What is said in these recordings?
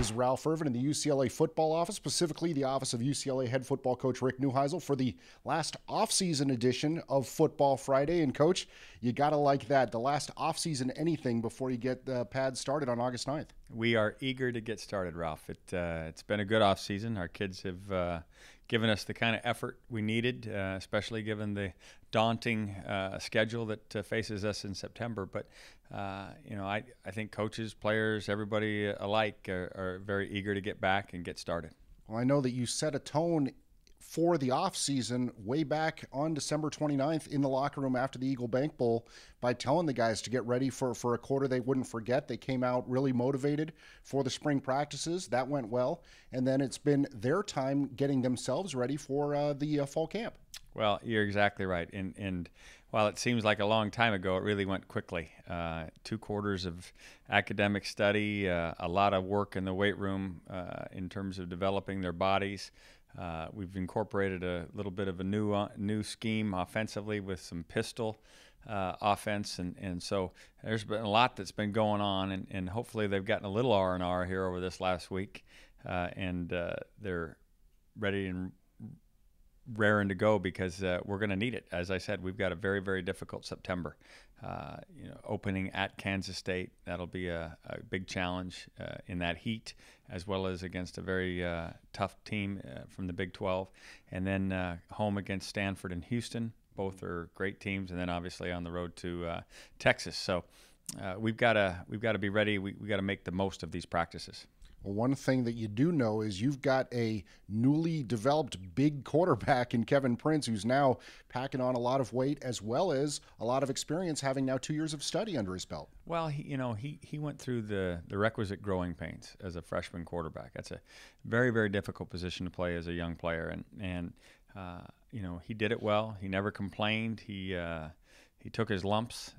is Ralph Irvin in the UCLA football office, specifically the office of UCLA head football coach Rick Neuheisel for the last offseason edition of Football Friday. And Coach, you got to like that, the last offseason anything before you get the pads started on August 9th. We are eager to get started, Ralph. It's been a good offseason. Our kids have given us the kind of effort we needed, especially given the daunting schedule that faces us in September. But I think coaches, players, everybody alike are very eager to get back and get started. Well, I know that you set a tone for the offseason way back on December 29th in the locker room after the Eagle Bank Bowl by telling the guys to get ready for a quarter they wouldn't forget. They came out really motivated for the spring practices. That went well. And then it's been their time getting themselves ready for the fall camp. Well, you're exactly right. And while it seems like a long time ago, it really went quickly. 2 quarters of academic study, a lot of work in the weight room in terms of developing their bodies. We've incorporated a little bit of a new scheme offensively with some pistol offense, and so there's been a lot that's been going on, and hopefully they've gotten a little R&R here over this last week, and they're ready and raring to go because we're going to need it. As I said, we've got a very, very difficult September. Opening at Kansas State, that'll be a big challenge in that heat, as well as against a very tough team from the Big 12, and then home against Stanford and Houston. Both are great teams, and then obviously on the road to Texas. So we've got to be ready. We got to make the most of these practices. Well, one thing that you do know is you've got a newly developed big quarterback in Kevin Prince, who's now packing on a lot of weight as well as a lot of experience, having now 2 years of study under his belt. Well, he went through the requisite growing pains as a freshman quarterback. That's a very, very difficult position to play as a young player, and he did it well. He never complained. He took his lumps,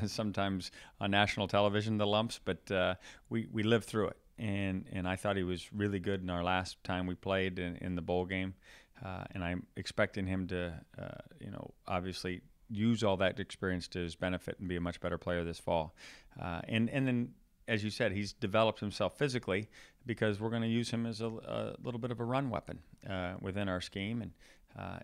sometimes on national television, the lumps, but we lived through it. And I thought he was really good in our last time we played in the bowl game, and I'm expecting him to, obviously use all that experience to his benefit and be a much better player this fall. And then, as you said, he's developed himself physically because we're going to use him as a little bit of a run weapon within our scheme, and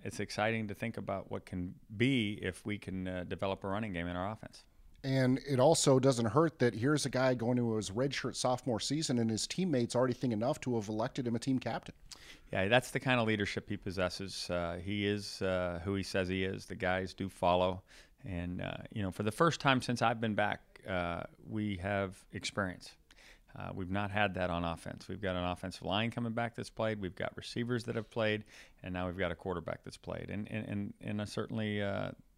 it's exciting to think about what can be if we can develop a running game in our offense. And it also doesn't hurt that here's a guy going to his redshirt sophomore season and his teammates already think enough to have elected him a team captain. Yeah, that's the kind of leadership he possesses. He is who he says he is. The guys do follow. And, for the first time since I've been back, we have experience. We've not had that on offense. We've got an offensive line coming back that's played. We've got receivers that have played, and now we've got a quarterback that's played, and certainly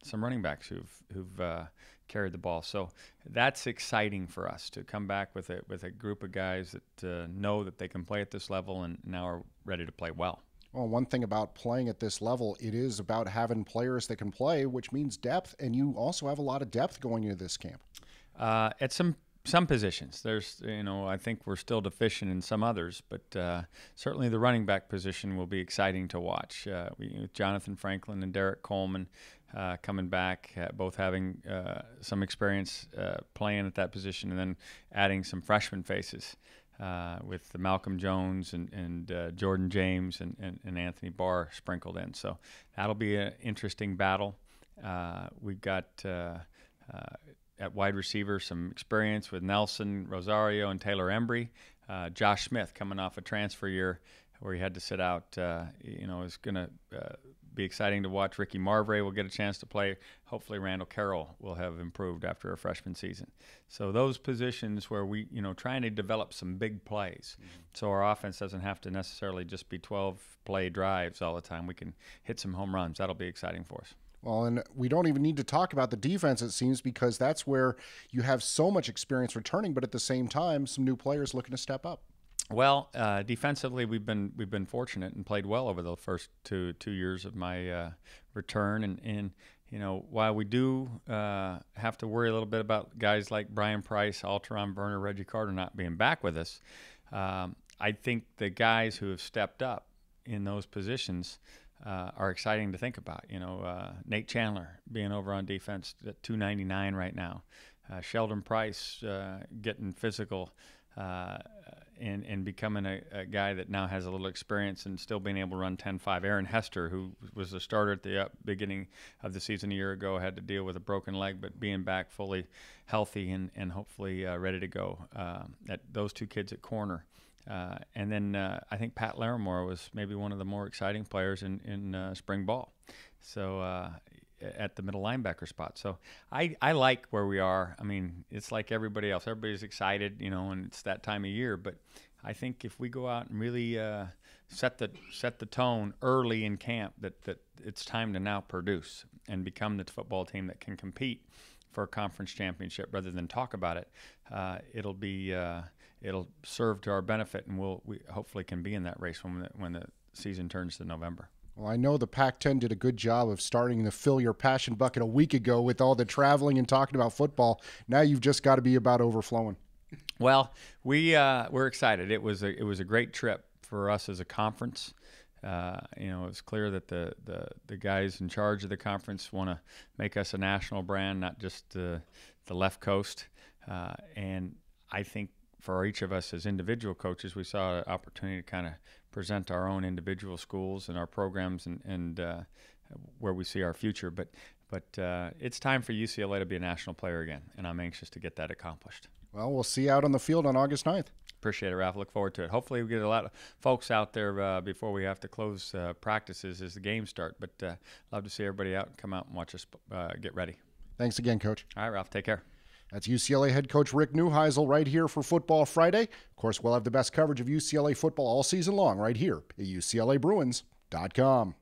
some running backs who've carried the ball. So that's exciting for us to come back with a group of guys that know that they can play at this level and now are ready to play well. Well, one thing about playing at this level, it is about having players that can play, which means depth, and you also have a lot of depth going into this camp. At some positions, there's, I think we're still deficient in some others, but certainly the running back position will be exciting to watch. Jonathan Franklin and Derek Coleman coming back, both having some experience playing at that position, and then adding some freshman faces with Malcolm Jones and Jordan James and Anthony Barr sprinkled in. So that'll be an interesting battle. We've got at wide receiver some experience with Nelson Rosario and Taylor Embry. Josh Smith coming off a transfer year where he had to sit out, is going to be exciting to watch. Ricky Marvray will get a chance to play. Hopefully Randall Carroll will have improved after a freshman season. So those positions where we, trying to develop some big plays. So our offense doesn't have to necessarily just be 12-play drives all the time. We can hit some home runs. That'll be exciting for us. Well, and we don't even need to talk about the defense, it seems, because that's where you have so much experience returning, but at the same time, some new players looking to step up. Well, defensively, we've been fortunate and played well over the first two years of my return, and while we do have to worry a little bit about guys like Brian Price, Alteron Burner, Reggie Carter not being back with us, I think the guys who have stepped up in those positions are exciting to think about. Nate Chandler being over on defense at 299 right now. Sheldon Price getting physical and becoming a guy that now has a little experience and still being able to run 10-5. Aaron Hester, who was the starter at the beginning of the season a year ago, had to deal with a broken leg, but being back fully healthy and hopefully ready to go. At those two kids at corner. And then I think Pat Larimore was maybe one of the more exciting players in spring ball. So at the middle linebacker spot. So I like where we are. I mean, it's like everybody else. Everybody's excited, and it's that time of year. But I think if we go out and really set the tone early in camp, that it's time to now produce and become the football team that can compete for a conference championship rather than talk about it, it'll serve to our benefit, and we hopefully can be in that race when the season turns to November. Well, I know the Pac-10 did a good job of starting to fill your passion bucket a week ago with all the traveling and talking about football. Now you've just got to be about overflowing. Well, we're excited. It was a great trip for us as a conference. It was clear that the guys in charge of the conference want to make us a national brand, not just the left coast. And I think for each of us as individual coaches, we saw an opportunity to kind of present our own individual schools and our programs and where we see our future. But it's time for UCLA to be a national player again, and I'm anxious to get that accomplished. Well, we'll see you out on the field on August 9th. Appreciate it, Ralph. Look forward to it. Hopefully we get a lot of folks out there before we have to close practices as the games start. But love to see everybody out and come out and watch us get ready. Thanks again, Coach. All right, Ralph. Take care. That's UCLA head coach Rick Neuheisel right here for Football Friday. Of course, we'll have the best coverage of UCLA football all season long right here at UCLABruins.com.